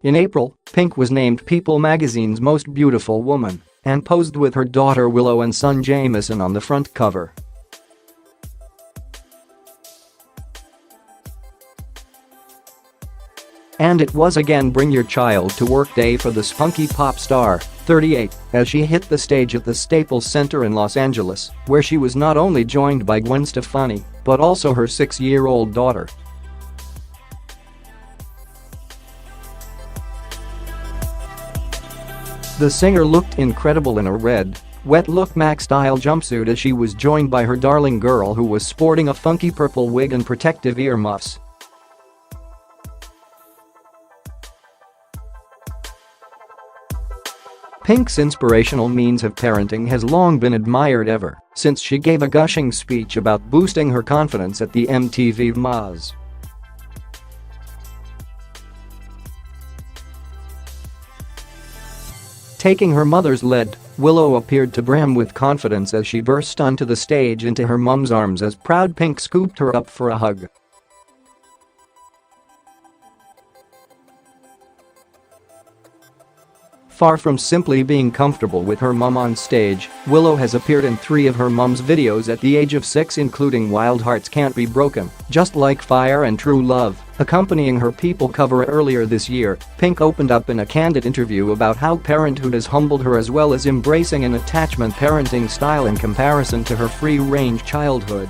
In April, Pink was named People magazine's Most Beautiful Woman and posed with her daughter Willow and son Jameson on the front cover. And it was again Bring Your Child to Work Day for the spunky pop star, 38, as she hit the stage at the Staples Center in Los Angeles, where she was not only joined by Gwen Stefani, but also her 6-year-old daughter. The singer looked incredible in a red, wet look Mac-style jumpsuit as she was joined by her darling girl who was sporting a funky purple wig and protective earmuffs. Pink's inspirational means of parenting has long been admired ever since she gave a gushing speech about boosting her confidence at the MTV VMAs. Taking her mother's lead, Willow appeared to brim with confidence as she burst onto the stage into her mum's arms as proud Pink scooped her up for a hug. Far from simply being comfortable with her mum on stage, Willow has appeared in 3 of her mum's videos at the age of 6, including Wild Hearts Can't Be Broken, Just Like Fire and True Love. Accompanying her People cover earlier this year, Pink opened up in a candid interview about how parenthood has humbled her as well as embracing an attachment parenting style in comparison to her free-range childhood.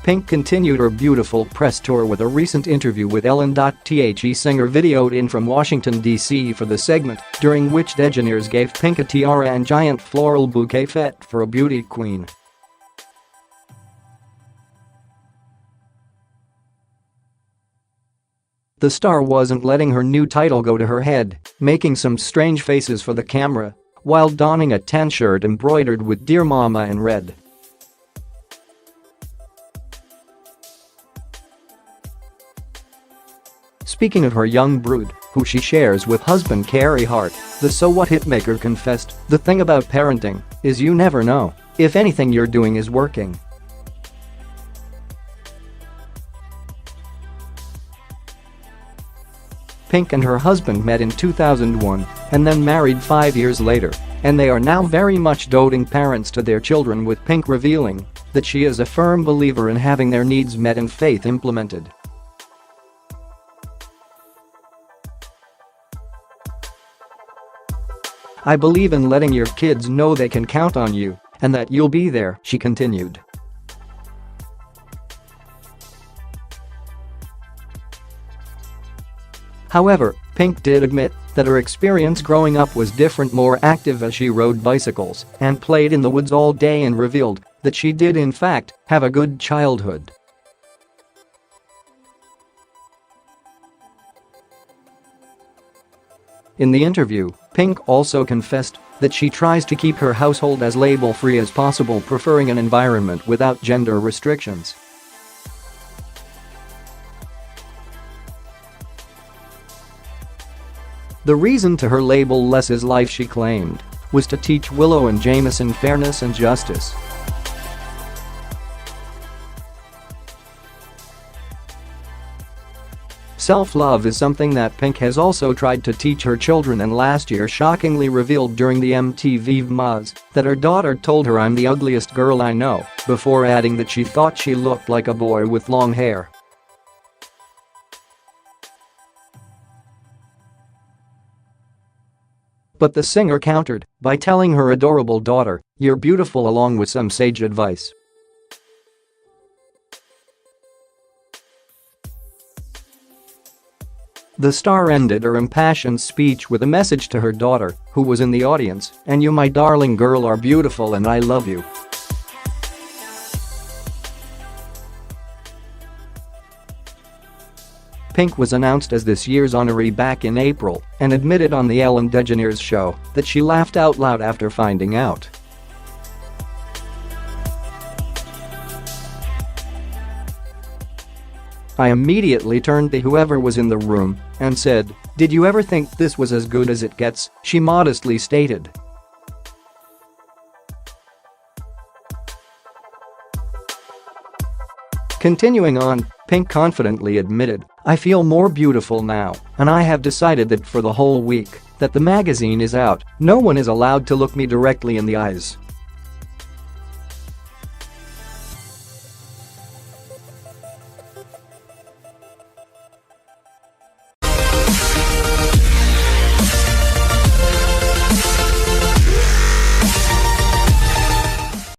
Pink continued her beautiful press tour with a recent interview with Ellen.The singer videoed in from Washington, D.C. for the segment, during which DeGeneres gave Pink a tiara and giant floral bouquet fit for a beauty queen. The star wasn't letting her new title go to her head, making some strange faces for the camera while donning a tan shirt embroidered with Dear Mama in red. Speaking of her young brood, who she shares with husband Carey Hart, the So What hitmaker confessed, "The thing about parenting is you never know if anything you're doing is working." Pink and her husband met in 2001 and then married 5 years later, and they are now very much doting parents to their children, with Pink revealing that she is a firm believer in having their needs met and faith implemented. "I believe in letting your kids know they can count on you and that you'll be there," she continued. However, Pink did admit that her experience growing up was different, more active as she rode bicycles and played in the woods all day, and revealed that she did in fact have a good childhood. In the interview, Pink also confessed that she tries to keep her household as label-free as possible, preferring an environment without gender restrictions. The reason to her label "less is life," she claimed, was to teach Willow and Jameson fairness and justice. Self-love is something that Pink has also tried to teach her children, and last year shockingly revealed during the MTV VMAs that her daughter told her, "I'm the ugliest girl I know," before adding that she thought she looked like a boy with long hair. But the singer countered by telling her adorable daughter, "You're beautiful," along with some sage advice. The star ended her impassioned speech with a message to her daughter, who was in the audience, "And you, my darling girl, are beautiful and I love you." Pink was announced as this year's honoree back in April and admitted on the Ellen DeGeneres show that she laughed out loud after finding out. I immediately turned to whoever was in the room and said, "Did you ever think this was as good as it gets?" she modestly stated. Continuing on, Pink confidently admitted, "I feel more beautiful now, and I have decided that for the whole week that the magazine is out, no one is allowed to look me directly in the eyes.